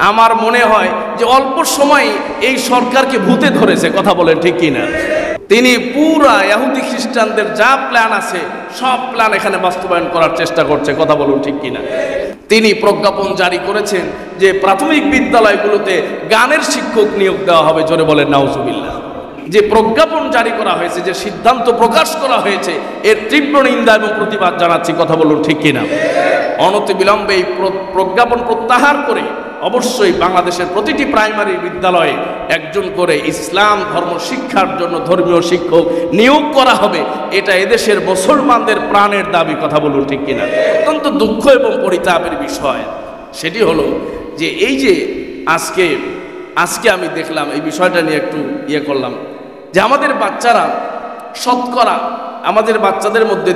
আমার মনে হয় যে অল্প সময় এই সরকারকে ভূতে ধরেছে, কথা বলেন ঠিক কিনা। তিনি পুরা ইহুদি খ্রিস্টানদের যা প্ল্যান আছে সব প্ল্যান এখানে বাস্তবায়ন করার চেষ্টা করছে, কথা বলুন ঠিক কিনা। তিনি প্রজ্ঞাপন জারি করেছেন যে প্রাথমিক বিদ্যালয়গুলোতে গানের শিক্ষক নিয়োগ দেওয়া হবে, জোরে বলেন নাউজুবিল্লাহ। যে প্রজ্ঞাপন জারি করা হয়েছে, যে সিদ্ধান্ত প্রকাশ করা হয়েছে, এর তীব্র নিন্দা এবং প্রতিবাদ জানাচ্ছি, কথা বলুন ঠিক কিনা। অনতিবিলম্বে এই প্রজ্ঞাপন প্রত্যাহার করে অবশ্যই বাংলাদেশের প্রতিটি প্রাইমারি বিদ্যালয়ে একজন করে ইসলাম ধর্ম শিক্ষার জন্য ধর্মীয় শিক্ষক নিয়োগ করা হবে। এটা এদেশের মুসলমানদের প্রাণের দাবি, কথা বলুন ঠিক কিনা। অত্যন্ত দুঃখ এবং পরিতাপের বিষয় সেটি হলো যে এই যে আজকে আমি দেখলাম, এই বিষয়টা নিয়ে একটু করলাম যে আমাদের বাচ্চারা শতকরা, আমাদের বাচ্চাদের মধ্যে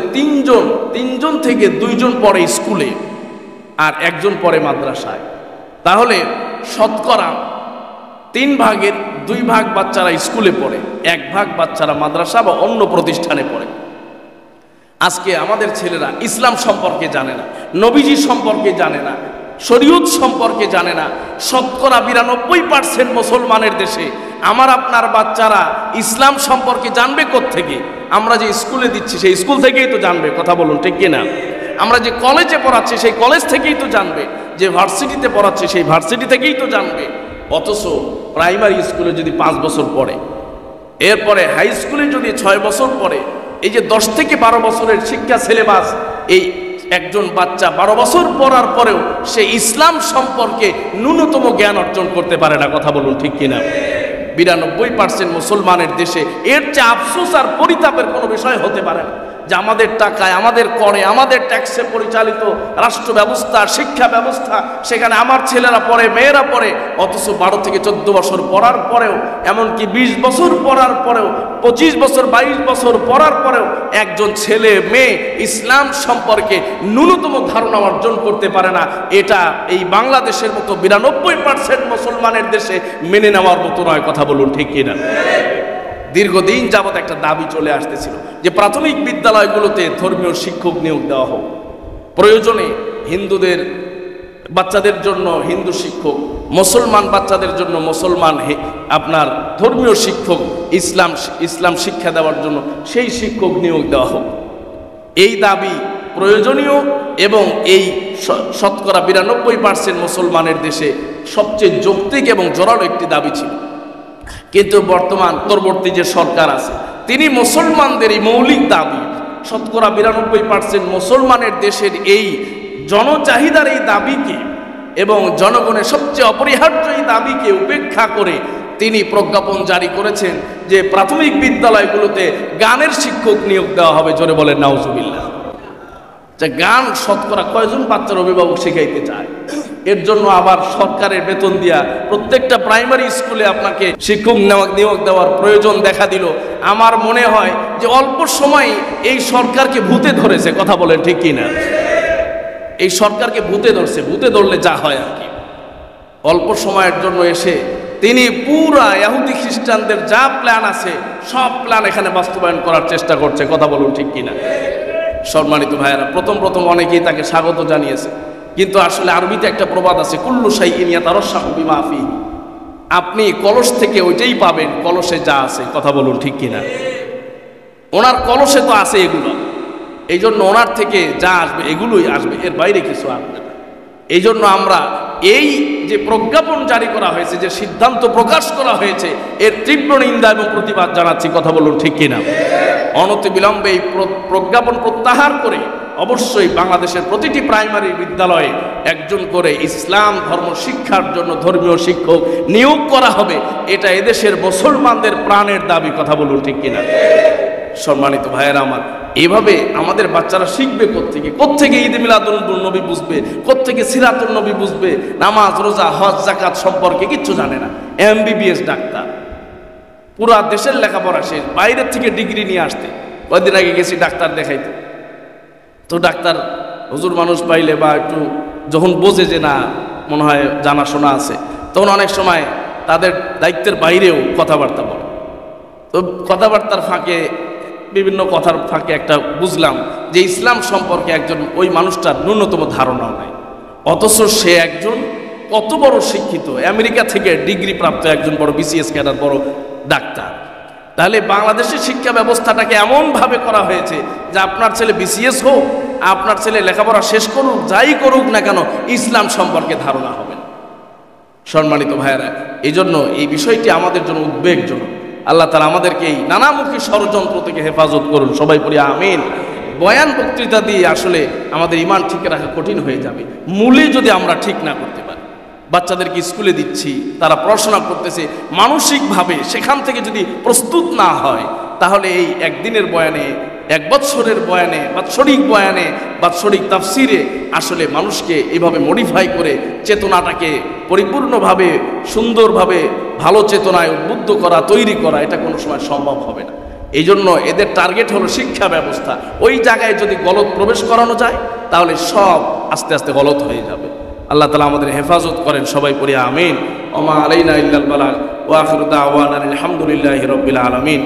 তিনজন থেকে 2 জন পড়ে স্কুলে আর 1 জন পড়ে মাদ্রাসায়। তাহলে শতকরা 3 ভাগের 2 ভাগ বাচ্চারা স্কুলে পড়ে, 1 ভাগ বাচ্চারা মাদ্রাসা বা অন্য প্রতিষ্ঠানে পড়ে। আজকে আমাদের ছেলেরা ইসলাম সম্পর্কে জানে না, নবীজি সম্পর্কে জানে না, শরীয়ত সম্পর্কে জানে না। শতকরা 92% মুসলমানের দেশে আমার আপনার বাচ্চারা ইসলাম সম্পর্কে জানবে কোত্থেকে? আমরা যে স্কুলে দিচ্ছি সেই স্কুল থেকেই তো জানবে, কথা বলুন ঠিক কিনা। আমরা যে কলেজে পড়াচ্ছি সেই কলেজ থেকেই তো জানবে, যে ভার্সিটিতে পড়াচ্ছি সেই ভার্সিটি থেকেই তো জানবে। অথচ প্রাইমারি স্কুলে যদি 5 বছর পড়ে, এরপরে হাই স্কুলে যদি 6 বছর পড়ে, এই যে 10 থেকে 12 বছরের শিক্ষা সিলেবাস, এই একজন বাচ্চা 12 বছর পড়ার পরেও সে ইসলাম সম্পর্কে ন্যূনতম জ্ঞান অর্জন করতে পারে না, কথা বলুন ঠিক কিনা। 92% মুসলমানের দেশে এর চেয়ে আফসোস আর পরিতাপের কোনো বিষয় হতে পারে না যে আমাদের টাকায়, আমাদের করে, আমাদের ট্যাক্সে পরিচালিত রাষ্ট্র ব্যবস্থা, শিক্ষা ব্যবস্থা, সেখানে আমার ছেলেরা পড়ে, মেয়েরা পড়ে। অথচ 12 থেকে 14 বছর পড়ার পরেও, এমনকি 20 বছর পড়ার পরেও, 25 বছর 22 বছর পড়ার পরেও একজন ছেলে মেয়ে ইসলাম সম্পর্কে ন্যূনতম ধারণা অর্জন করতে পারে না। এটা এই বাংলাদেশের মতো 92% মুসলমানের দেশে মেনে নেওয়ার মতো নয়, কথা বলুন ঠিক কিনা। দীর্ঘদিন যাবৎ একটা দাবি চলে আসতেছিল যে প্রাথমিক বিদ্যালয়গুলোতে ধর্মীয় শিক্ষক নিয়োগ দেওয়া হোক, প্রয়োজনে হিন্দুদের বাচ্চাদের জন্য হিন্দু শিক্ষক, মুসলমান বাচ্চাদের জন্য মুসলমান আপনার ধর্মীয় শিক্ষক, ইসলাম শিক্ষা দেওয়ার জন্য সেই শিক্ষক নিয়োগ দেওয়া হোক। এই দাবি প্রয়োজনীয় এবং এই শতকরা 92% মুসলমানের দেশে সবচেয়ে যৌক্তিক এবং জোরালো একটি দাবি ছিল। কিন্তু বর্তমান পরবর্তী যে সরকার আছে, তিনি মুসলমানদের এই মৌলিক দাবি, শতকরা 92% মুসলমানের দেশের এই জনচাহিদার এই দাবিকে এবং জনগণের সবচেয়ে অপরিহার্য এই দাবিকে উপেক্ষা করে তিনি প্রজ্ঞাপন জারি করেছেন যে প্রাথমিক বিদ্যালয়গুলোতে গানের শিক্ষক নিয়োগ দেওয়া হবে, জোরে বলেন নাউজুবিল্লাহ। যে গান শতকরা কয়জন বাচ্চার অভিভাবক শিখাইতে চায়? এর জন্য আবার সরকারের বেতন দিয়া প্রত্যেকটা প্রাইমারি স্কুলে আপনাকে শিক্ষক নিয়োগ দেওয়ার প্রয়োজন দেখা দিল। আমার মনে হয় যে অল্প সময় এই সরকারকে ভূতে ধরেছে, কথা বলেন ঠিক কিনা। এই সরকারকে ভূতে ধরছে, ভূতে ধরলে যা হয় আর কি। অল্প সময়ের জন্য এসে তিনি পুরা ইহুদি খ্রিস্টানদের যা প্ল্যান আছে সব প্ল্যান এখানে বাস্তবায়ন করার চেষ্টা করছে, কথা বলুন ঠিক কিনা। সম্মানিত ভাইয়েরা, প্রথম অনেকেই তাকে স্বাগত জানিয়েছে, কিন্তু আসলে আরবিতে একটা প্রবাদ আছে, কুল্লু শাইইন ইয়াতারাশাহু বিমা ফিহি। আপনি কলস থেকে ওইটাই পাবেন কলসে যা আছে, কথা বলুন ঠিক কিনা। ওনার কলসে তো আছে এগুলো, এই জন্য ওনার থেকে যা আসবে এগুলোই আসবে, এর বাইরে কিছু আসবে না। এই জন্য আমরা এই যে প্রজ্ঞাপন জারি করা হয়েছে, যে সিদ্ধান্ত প্রকাশ করা হয়েছে, এর তীব্র নিন্দা এবং প্রতিবাদ জানাচ্ছি, কথা বলুন ঠিক কিনা। অনতিবিলম্বে এই প্রজ্ঞাপন প্রত্যাহার করে অবশ্যই বাংলাদেশের প্রতিটি প্রাইমারি বিদ্যালয়ে একজন করে ইসলাম ধর্ম শিক্ষার জন্য ধর্মীয় শিক্ষক নিয়োগ করা হবে। এটা এদেশের মুসলমানদের প্রাণের দাবি, কথা বলুন ঠিক কিনা। সম্মানিত ভাইয়েরা আমার, এইভাবে আমাদের বাচ্চারা শিখবে কোত্থেকে ঈদ মিলাদুন নবী বুঝবে, কোত্থেকে সিরাতুন নবী বুঝবে, নামাজ রোজা হজ যাকাত সম্পর্কে কিচ্ছু জানে না। MBBS ডাক্তার, পুরা দেশের লেখাপড়া শেষ, বাইরের থেকে ডিগ্রি নিয়ে আসতে। কয়েকদিন আগে গেছি ডাক্তার দেখাইতে, তো ডাক্তার হুজুর মানুষ পাইলে বা একটু যখন বোঝে যে না মনে হয় জানাশোনা আছে, তখন অনেক সময় তাদের দায়িত্বের বাইরেও কথাবার্তা বলে। তো কথাবার্তার ফাঁকে, বিভিন্ন কথার ফাঁকে একটা বুঝলাম যে ইসলাম সম্পর্কে একজন ওই মানুষটার ন্যূনতম ধারণাও নাই, অথচ সে একজন কত বড় শিক্ষিত, আমেরিকা থেকে ডিগ্রি প্রাপ্ত একজন বড় বিসিএস ক্যাডার, বড় ডাক্তার। তাহলে বাংলাদেশের শিক্ষা ব্যবস্থাটাকে এমনভাবে করা হয়েছে যে আপনার ছেলে বিসিএস হোক, আপনার ছেলে লেখাপড়া শেষ করুক, যাই করুক না কেন, ইসলাম সম্পর্কে ধারণা হবে না। সম্মানিত ভাইয়েরা, এই জন্য এই বিষয়টি আমাদের জন্য উদ্বেগজনক। আল্লাহ তাআলা আমাদেরকে এই নানামুখী ষড়যন্ত্র থেকে হেফাজত করুন, সবাই পড়ি আমিন। বয়ান বক্তৃতা দিয়ে আসলে আমাদের ঈমান ঠিক রাখা কঠিন হয়ে যাবে, মূলে যদি আমরা ঠিক না করতে পারি। বাচ্চাদেরকে স্কুলে দিচ্ছি, তারা পড়াশোনা করতেছে, মানসিকভাবে সেখান থেকে যদি প্রস্তুত না হয়, তাহলে এই একদিনের বয়ানে, এক বৎসরের বয়ানে, বাৎসরিক বয়ানে, বাৎসরিক তাফসিরে আসলে মানুষকে এইভাবে মডিফাই করে চেতনাটাকে পরিপূর্ণভাবে, সুন্দরভাবে, ভালো চেতনায় উদ্বুদ্ধ করা, তৈরি করা, এটা কোনো সময় সম্ভব হবে না। এই জন্য এদের টার্গেট হলো শিক্ষা ব্যবস্থা। ওই জায়গায় যদি গলত প্রবেশ করানো যায়, তাহলে সব আস্তে আস্তে গলত হয়ে যাবে। আল্লাহ তাআলা আমাদের হেফাজত করেন, সবাই পড়ি আমিন। ওমা আলাইনা ইল্লাল বালাগ ওয়া আখিরু দাওয়ানা আলহামদুলিল্লাহি রাব্বিল আলামিন।